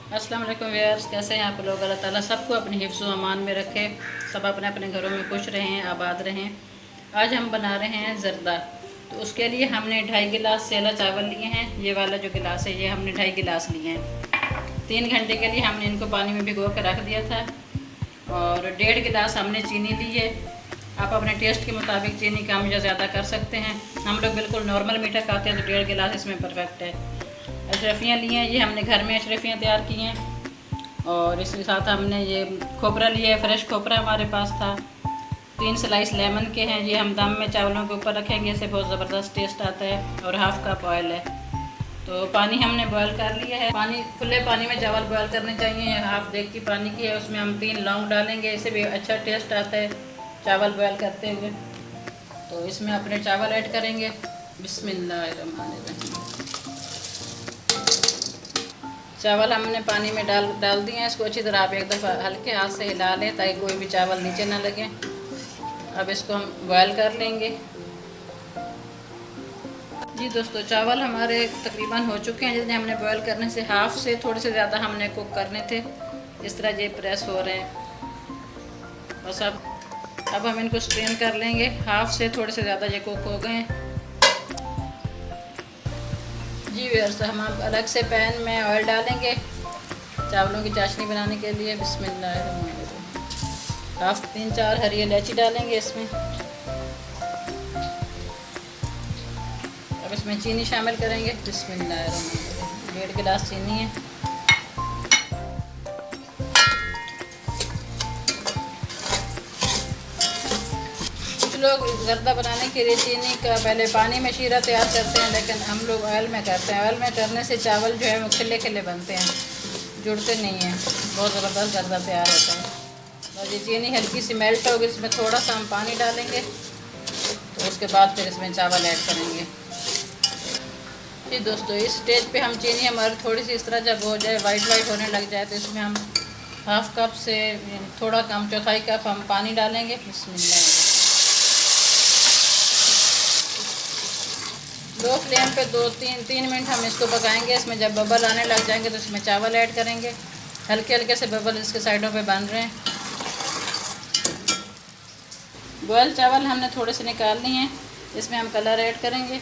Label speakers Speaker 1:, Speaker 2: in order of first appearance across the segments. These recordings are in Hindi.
Speaker 1: अस्सलाम वालेकुम व्यूअर्स, कैसे हैं आप लोग। अल्लाह ताला सबको अपने हिफ्ज़ व अमान में रखे, सब अपने अपने घरों में खुश रहें, आबाद रहें। आज हम बना रहे हैं ज़र्दा। तो उसके लिए हमने 2.5 गिलास सेला चावल लिए हैं। ये वाला जो गिलास है ये हमने 2.5 गिलास लिए हैं। 3 घंटे के लिए हमने इनको पानी में भिगो कर रख दिया था। और 1.5 गिलास हमने चीनी ली है। आप अपने टेस्ट के मुताबिक चीनी कम या ज़्यादा कर सकते हैं। हम लोग बिल्कुल नॉर्मल मीठा खाते हैं तो 1.5 गिलास इसमें परफेक्ट है। अशरफियाँ ली हैं, ये हमने घर में अशरफियाँ तैयार की हैं। और इसके साथ हमने ये खोपरा लिया है, फ्रेश खोपरा हमारे पास था। 3 स्लाइस लेमन के हैं, ये हम दम में चावलों के ऊपर रखेंगे, इससे बहुत ज़बरदस्त टेस्ट आता है। और 1/2 कप ऑयल है। तो पानी हमने बॉयल कर लिया है। पानी खुले पानी में चावल बॉयल करने चाहिए। 1/2 देग की पानी की है, उसमें हम 3 लौंग डालेंगे, इससे भी अच्छा टेस्ट आता है चावल बॉयल करते हुए। तो इसमें अपने चावल ऐड करेंगे। बिस्मिल्लाहिर्रहमानिर्रहीम। चावल हमने पानी में डाल दिए हैं। इसको अच्छी तरह आप एक दफ़ा हल्के हाथ से हिला लें ताकि कोई भी चावल नीचे ना लगे। अब इसको हम बॉयल कर लेंगे। जी दोस्तों, चावल हमारे तकरीबन हो चुके हैं। जितने हमने बॉयल करने से हाफ से थोड़े से ज़्यादा हमने कुक करने थे। इस तरह ये प्रेस हो रहे हैं बस। अब हम इनको स्ट्रेन कर लेंगे। हाफ से थोड़े से ज़्यादा ये कुक हो गए हैं। जी व्यूअर्स, हम अलग से पैन में ऑयल डालेंगे चावलों की चाशनी बनाने के लिए। बिस्मिल्लाहिर्रहमानिर्रहीम। 3-4 हरी इलायची डालेंगे इसमें। अब इसमें चीनी शामिल करेंगे। बिस्मिल्लाहिर्रहमानिर्रहीम। 1.5 गिलास चीनी है। लोग ज़र्दा बनाने के लिए चीनी का पहले पानी में शीरा तैयार करते हैं, लेकिन हम लोग ऑयल में करते हैं। ऑयल में करने से चावल जो है वो खिले खिले बनते हैं, जुड़ते नहीं हैं। बहुत ज़बरदस्त ज़र्दा तैयार होता है। और ये चीनी हल्की सी मेल्ट होगी, इसमें थोड़ा सा हम पानी डालेंगे। तो उसके बाद फिर इसमें चावल ऐड करेंगे। जी दोस्तों, इस स्टेज पे हम चीनी हमारी थोड़ी सी इस तरह जब हो जाए, वाइट होने लग जाए, तो इसमें हम 1/2 कप से थोड़ा कम 1/4 कप हम पानी डालेंगे। बिस्मिल्लाह। लो फ्लेम पे 2-3 मिनट हम इसको पकाएंगे। इसमें जब बबल आने लग जाएंगे तो इसमें चावल ऐड करेंगे। हल्के हल्के से बबल इसके साइडों पे बन रहे हैं। बॉयल चावल हमने थोड़े से निकाल लिए हैं। इसमें हम कलर ऐड करेंगे।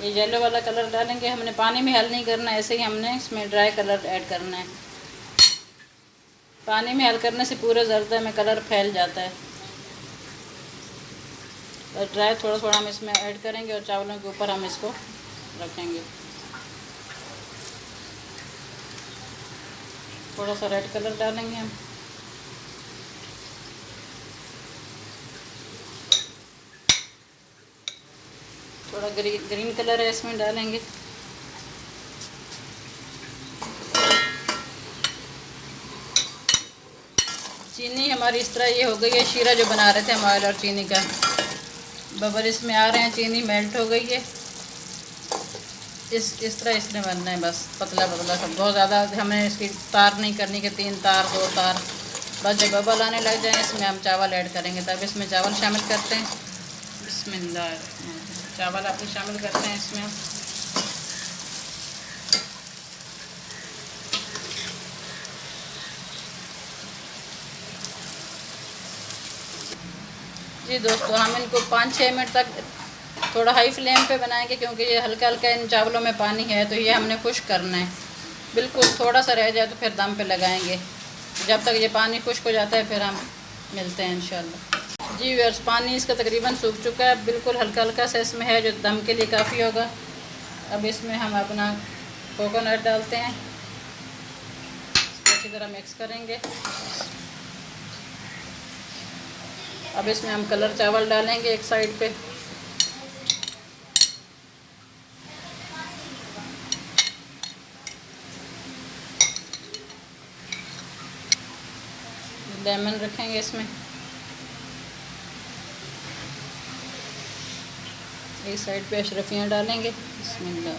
Speaker 1: ये येलो वाला कलर डालेंगे। हमने पानी में हल नहीं करना, ऐसे ही हमने इसमें ड्राई कलर ऐड करना है। पानी में हल करने से पूरे ज़र्दा में कलर फैल जाता है। और ड्राई थोड़ा थोड़ा हम इसमें ऐड करेंगे और चावलों के ऊपर हम इसको रखेंगे। थोड़ा सा रेड कलर डालेंगे हम। थोड़ा ग्रीन कलर है इसमें डालेंगे। चीनी हमारी इस तरह ये हो गई है। शीरा जो बना रहे थे हम ऑयल और चीनी का, बबल इसमें आ रहे हैं, चीनी मेल्ट हो गई है। इस तरह इसने बनना है, बस पतला पतला सब। बहुत ज़्यादा हमें इसकी तार नहीं करनी कि 3 तार 2 तार। बस जब बबल आने लग जाए इसमें हम चावल ऐड करेंगे। तब इसमें चावल शामिल करते हैं। बिस्मिल्लाह। चावल आप शामिल करते हैं इसमें। जी दोस्तों, हम इनको 5-6 मिनट तक थोड़ा हाई फ्लेम पे बनाएंगे, क्योंकि ये हल्का हल्का इन चावलों में पानी है, तो ये हमने खुश्क करना है। बिल्कुल थोड़ा सा रह जाए तो फिर दम पे लगाएंगे। जब तक ये पानी खुश्क हो जाता है फिर हम मिलते हैं इंशाल्लाह। जी व्यूअर्स, पानी इसका तकरीबन सूख चुका है। बिल्कुल हल्का हल्का सा इसमें है, जो दम के लिए काफ़ी होगा। अब इसमें हम अपना कोकोनट डालते हैं। इसको अच्छी तरह मिक्स करेंगे। अब इसमें हम कलर चावल डालेंगे एक साइड पे। लेमन रखेंगे इसमें। एक साइड पे अशरफियाँ डालेंगे। बिस्मिल्लाह।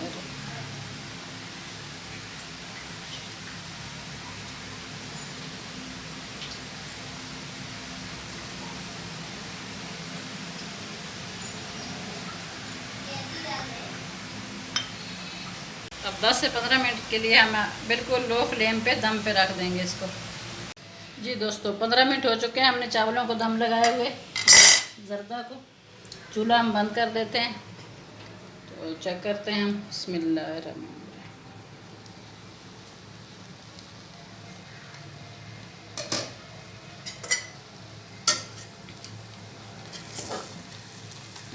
Speaker 1: अब 10 से 15 मिनट के लिए हम बिल्कुल लो फ्लेम पे दम पे रख देंगे इसको। जी दोस्तों 15 मिनट हो चुके हैं, हमने चावलों को दम लगाए हुए। ज़र्दा को चूल्हा हम बंद कर देते हैं, तो चेक करते हैं हम। बिस्मिल्लाहिर्रहमानिर्रहीम।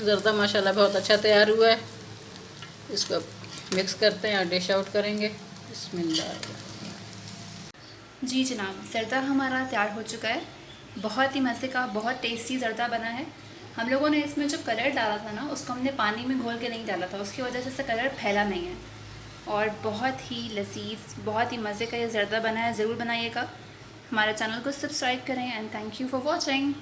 Speaker 1: ज़र्दा माशाल्लाह बहुत अच्छा तैयार हुआ है। इसको मिक्स करते हैं और डिश आउट करेंगे। बिस्मिल्लाह।
Speaker 2: जी जनाब, ज़र्दा हमारा तैयार हो चुका है। बहुत ही मज़े का, बहुत टेस्टी ज़र्दा बना है। हम लोगों ने इसमें जो कलर डाला था ना, उसको हमने पानी में घोल के नहीं डाला था, उसकी वजह से इसका कलर फैला नहीं है। और बहुत ही लजीज, बहुत ही मज़े का ये ज़र्दा बना है। ज़रूर बनाइएगा। हमारे चैनल को सब्सक्राइब करें and thank you for watching.